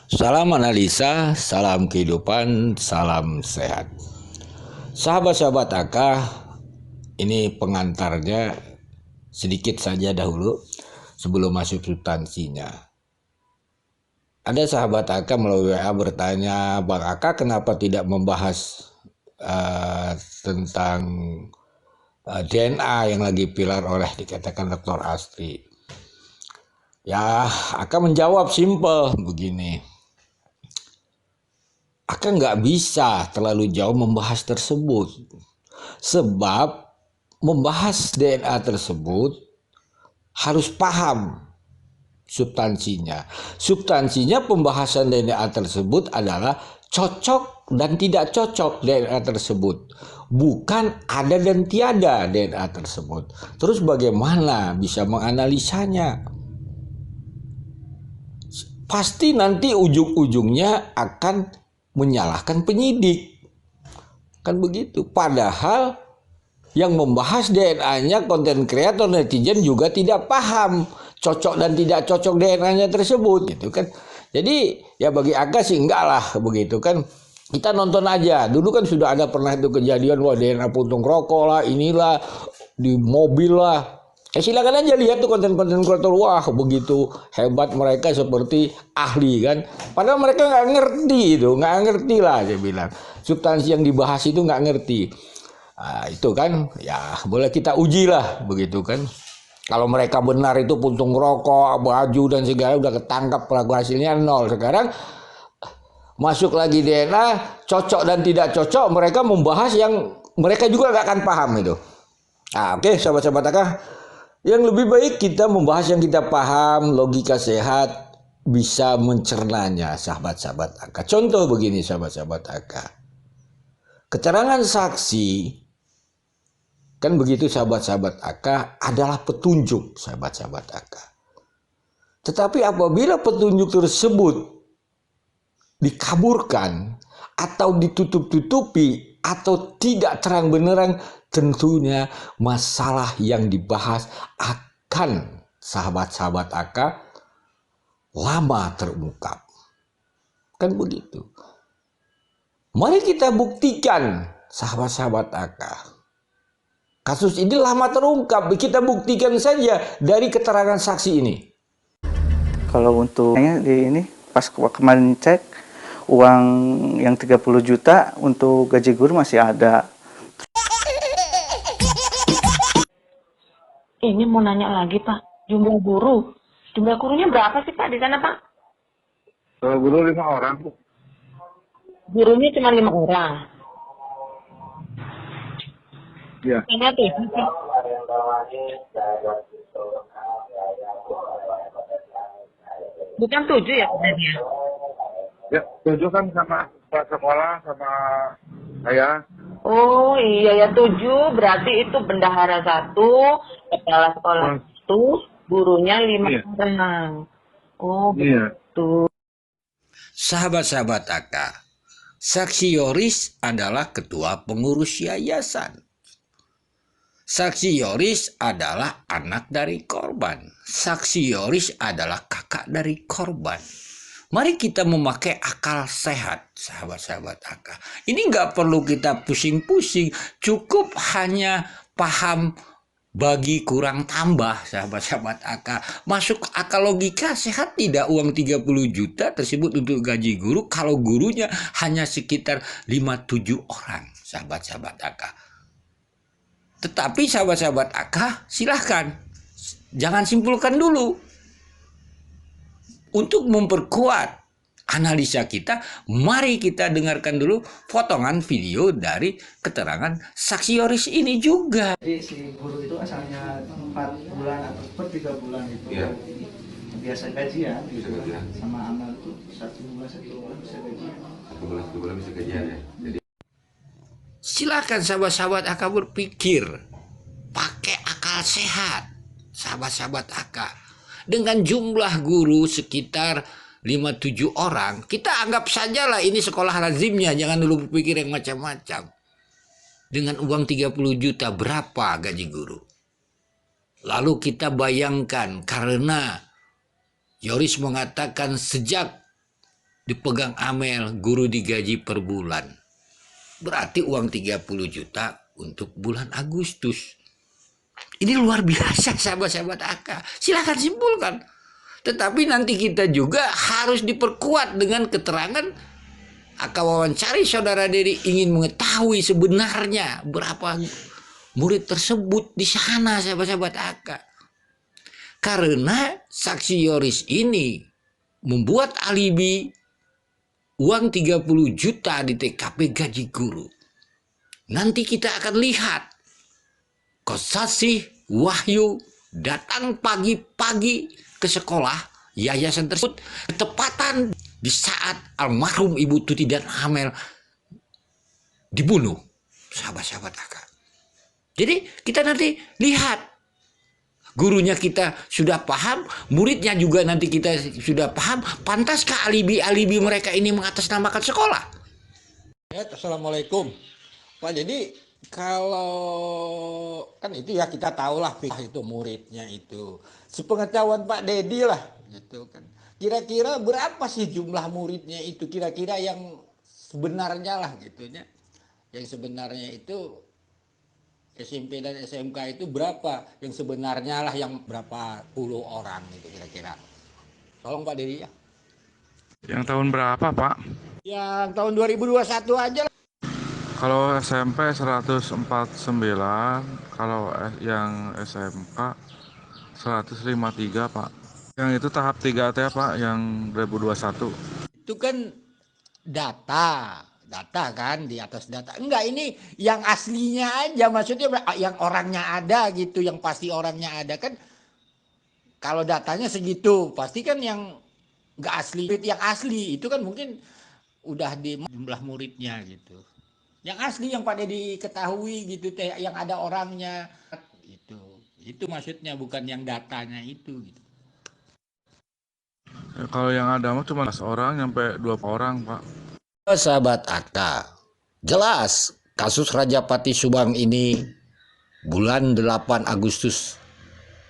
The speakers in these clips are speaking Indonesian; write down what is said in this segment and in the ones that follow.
Salam analisa, salam kehidupan, salam sehat. Sahabat-sahabat AK, ini pengantarnya sedikit saja dahulu sebelum masuk substansinya. Ada sahabat AK melalui WA bertanya, Bang AK kenapa tidak membahas tentang DNA yang lagi pilar oleh dikatakan Dr. Astri. Ya, AK menjawab simpel begini. Akan nggak bisa terlalu jauh membahas tersebut. Sebab membahas DNA tersebut harus paham substansinya. Substansinya pembahasan DNA tersebut adalah cocok dan tidak cocok DNA tersebut. Bukan ada dan tiada DNA tersebut. Terus bagaimana bisa menganalisanya? Pasti nanti ujung-ujungnya akan menyalahkan penyidik. Kan begitu. Padahal yang membahas DNA-nya konten kreator netizen juga tidak paham cocok dan tidak cocok DNA-nya tersebut gitu kan. Jadi ya bagi Aga sih enggak lah begitu kan. Kita nonton aja. Dulu kan sudah ada pernah itu kejadian wah DNA puntung rokok lah, inilah di mobil lah. Silakan aja lihat tuh konten-konten kreator, wah begitu hebat mereka seperti ahli kan. Padahal mereka nggak ngerti itu, nggak ngerti lah saya bilang. Substansi yang dibahas itu nggak ngerti. Nah, itu kan ya boleh kita uji lah begitu kan. Kalau mereka benar itu puntung rokok, baju dan segala udah ketangkap pelaku hasilnya 0. Sekarang masuk lagi DNA, cocok dan tidak cocok, mereka membahas yang mereka juga nggak akan paham itu. Nah, oke sahabat-sahabat AK. Yang lebih baik kita membahas yang kita paham, logika sehat, bisa mencernanya sahabat-sahabat AK. Contoh begini sahabat-sahabat AK. Keterangan saksi, kan begitu sahabat-sahabat AK, adalah petunjuk sahabat-sahabat AK. Tetapi apabila petunjuk tersebut dikaburkan atau ditutup-tutupi atau tidak terang benerang, tentunya masalah yang dibahas akan sahabat-sahabat AK lama terungkap. Kan begitu. Mari kita buktikan sahabat-sahabat AK. Kasus ini lama terungkap. Kita buktikan saja dari keterangan saksi ini. Kalau untuk di ini pas kemarin cek uang yang 30 juta untuk gaji guru masih ada. Ini mau nanya lagi Pak, jumlah gurunya berapa sih Pak di sana Pak? Kalau guru 5 orang, Bu. Gurunya cuma 5 orang. Ya. Sana tuh. Bukan 7 ya sebenarnya? Ya, 7 kan sama sekolah sama saya. Oh iya ya 7 berarti itu bendahara 1, kepala sekolah 1, gurunya 5 Iya. orang. Oh Iya. betul. Sahabat-sahabat AK, Saksi Yoris adalah ketua pengurus yayasan. Saksi Yoris adalah anak dari korban. Saksi Yoris adalah kakak dari korban. Mari kita memakai akal sehat, sahabat-sahabat AK. Ini nggak perlu kita pusing-pusing, cukup hanya paham bagi kurang tambah, sahabat-sahabat AK. Masuk akal logika sehat tidak uang 30 juta tersebut untuk gaji guru kalau gurunya hanya sekitar 5-7 orang, sahabat-sahabat AK. Tetapi sahabat-sahabat AK silahkan, jangan simpulkan dulu. Untuk memperkuat analisa kita, mari kita dengarkan dulu potongan video dari keterangan saksi Yoris ini juga. Jadi si guru itu asalnya 4 bulan atau per 3 bulan itu Iya. biasa gajian gitu. Bisa gajian. Sama amal itu 1 bulan bisa gajian. 1 bulan bisa gajian ya. Jadi Silakan sahabat-sahabat AK berpikir, pakai akal sehat, sahabat-sahabat AK. Dengan jumlah guru sekitar 5-7 orang, kita anggap sajalah ini sekolah lazimnya, jangan dulu berpikir yang macam-macam. Dengan uang 30 juta berapa gaji guru? Lalu kita bayangkan, karena Yoris mengatakan sejak dipegang Amel, guru digaji per bulan. Berarti uang 30 juta untuk bulan Agustus. Ini luar biasa sahabat-sahabat AK. Silahkan simpulkan. Tetapi nanti kita juga harus diperkuat dengan keterangan AK wawancari saudara Dedi ingin mengetahui sebenarnya berapa murid tersebut di sana sahabat-sahabat AK. Karena saksi Yoris ini membuat alibi uang 30 juta di TKP gaji guru. Nanti kita akan lihat Kosasih Wahyu datang pagi-pagi ke sekolah yayasan tersebut ketepatan di saat almarhum Ibu Tuti dan Amel dibunuh, sahabat-sahabat AK. Jadi kita nanti lihat, gurunya kita sudah paham, muridnya juga nanti kita sudah paham, pantaskah alibi-alibi mereka ini mengatasnamakan sekolah? Ya, Assalamualaikum. Pak, jadi kalau kan itu ya kita tahulah itu muridnya itu. Sepengetahuan Pak Dedi lah gitu kan. Kira-kira berapa sih jumlah muridnya itu? Kira-kira yang sebenarnya lah gitunya. Yang sebenarnya itu SMP dan SMK itu berapa? Yang sebenarnya lah yang berapa puluh orang itu kira-kira. Tolong Pak Dedi ya. Yang tahun berapa, Pak? Yang tahun 2021 aja lah. Kalau SMP 149, kalau yang SMK 153, Pak. Yang itu tahap 3 teh, Pak, yang 2021. Itu kan data kan di atas data. Enggak, ini yang aslinya aja, maksudnya yang orangnya ada gitu, yang pasti orangnya ada kan. Kalau datanya segitu, pasti kan yang enggak asli, yang asli itu kan mungkin udah di jumlah muridnya gitu. Yang asli yang pada diketahui gitu teh, yang ada orangnya itu. Itu maksudnya, bukan yang datanya itu gitu. Ya, kalau yang ada mah cuma 11 orang sampai 20 orang, Pak. Sahabat AK, jelas kasus Rajapati Subang ini bulan 8 Agustus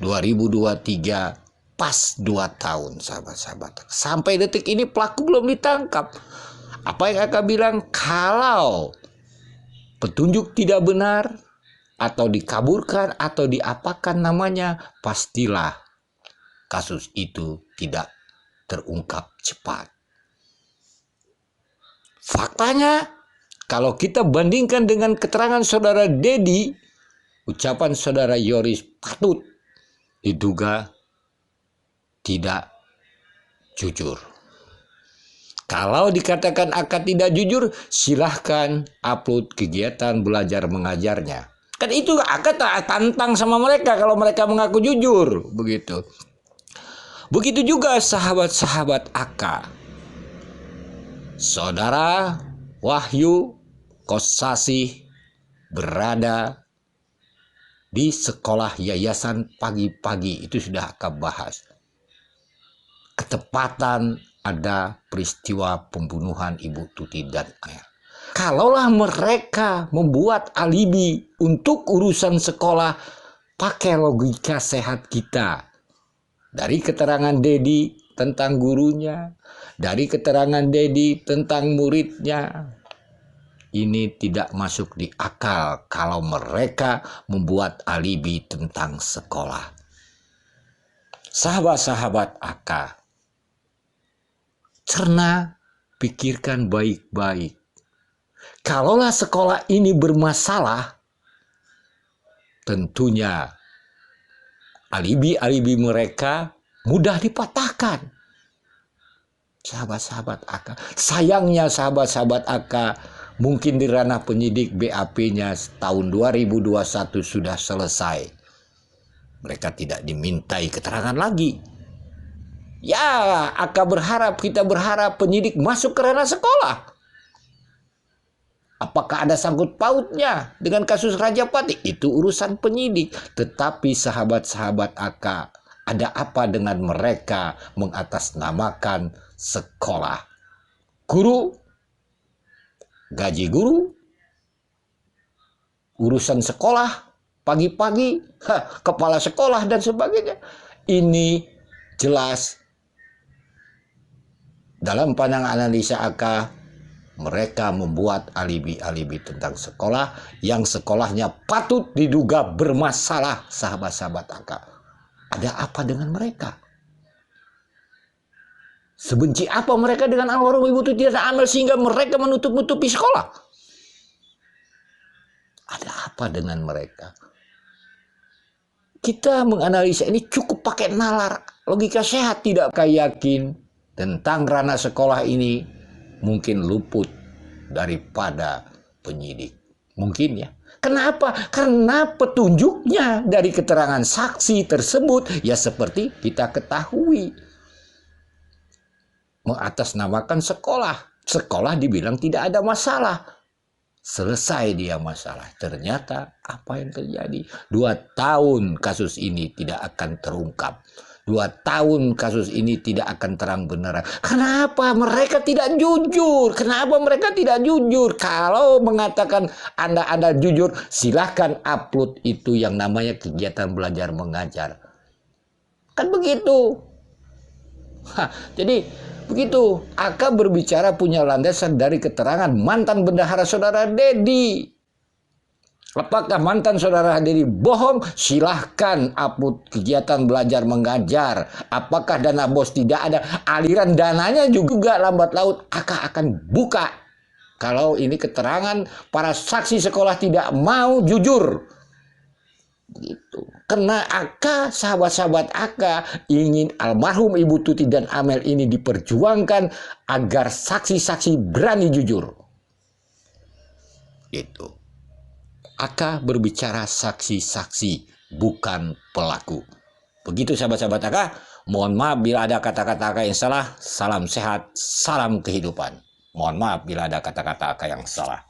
2023 pas 2 tahun sahabat-sahabat. Sampai detik ini pelaku belum ditangkap. Apa yang AK bilang, kalau petunjuk tidak benar atau dikaburkan atau diapakan namanya, pastilah kasus itu tidak terungkap cepat. Faktanya, kalau kita bandingkan dengan keterangan saudara Dedi, ucapan saudara Yoris patut diduga tidak jujur. Kalau dikatakan AK tidak jujur, silahkan upload kegiatan belajar mengajarnya. Kan itu AK tantang sama mereka kalau mereka mengaku jujur, begitu. Begitu juga sahabat-sahabat AK. Saudara Wahyu Kosasih berada di sekolah yayasan pagi-pagi, itu sudah AK bahas. Ketepatan ada peristiwa pembunuhan Ibu Tuti dan Amel. Kalaulah mereka membuat alibi untuk urusan sekolah, pakai logika sehat kita. Dari keterangan Dedi tentang gurunya, dari keterangan Dedi tentang muridnya, ini tidak masuk di akal kalau mereka membuat alibi tentang sekolah. Sahabat-sahabat AK, cerna, pikirkan baik-baik. Kalaulah sekolah ini bermasalah, tentunya alibi-alibi mereka mudah dipatahkan. Sahabat-sahabat AK, sayangnya sahabat-sahabat AK, mungkin di ranah penyidik BAP-nya tahun 2021 sudah selesai. Mereka tidak dimintai keterangan lagi. Ya, AK berharap, kita berharap penyidik masuk ke ranah sekolah. Apakah ada sangkut pautnya dengan kasus Rajapati? Itu urusan penyidik. Tetapi sahabat-sahabat AK, ada apa dengan mereka mengatasnamakan sekolah? Guru, gaji guru, urusan sekolah, pagi-pagi, kepala sekolah dan sebagainya. Ini jelas dalam pandangan analisa AK, mereka membuat alibi-alibi tentang sekolah yang sekolahnya patut diduga bermasalah, sahabat-sahabat AK. Ada apa dengan mereka? Sebenci apa mereka dengan almarhum Ibu Tuti dan Amel sehingga mereka menutup-nutupi sekolah? Ada apa dengan mereka? Kita menganalisa ini cukup pakai nalar, logika sehat, tidak yakin tentang ranah sekolah ini mungkin luput daripada penyidik. Mungkin ya. Kenapa? Karena petunjuknya dari keterangan saksi tersebut ya seperti kita ketahui. Mengatasnamakan sekolah. Sekolah dibilang tidak ada masalah. Selesai dia masalah. Ternyata apa yang terjadi? 2 tahun kasus ini tidak akan terungkap. 2 tahun kasus ini tidak akan terang benerang. Kenapa mereka tidak jujur? Kenapa mereka tidak jujur? Kalau mengatakan Anda jujur, silahkan upload itu yang namanya kegiatan belajar mengajar. Kan begitu. Jadi begitu, AK berbicara punya landasan dari keterangan mantan bendahara saudara Dedi. Apakah mantan saudara Dedi bohong? Silahkan upload kegiatan belajar mengajar. Apakah dana bos tidak ada? Aliran dananya juga lambat laut AK akan buka. Kalau ini keterangan para saksi sekolah tidak mau jujur. Gitu. Karena AK, sahabat-sahabat AK ingin almarhum Ibu Tuti dan Amel ini diperjuangkan agar saksi-saksi berani jujur. Itu. AK berbicara saksi-saksi, bukan pelaku. Begitu sahabat-sahabat AK. Mohon maaf bila ada kata-kata AK yang salah. Salam sehat, salam kehidupan. Mohon maaf bila ada kata-kata AK yang salah.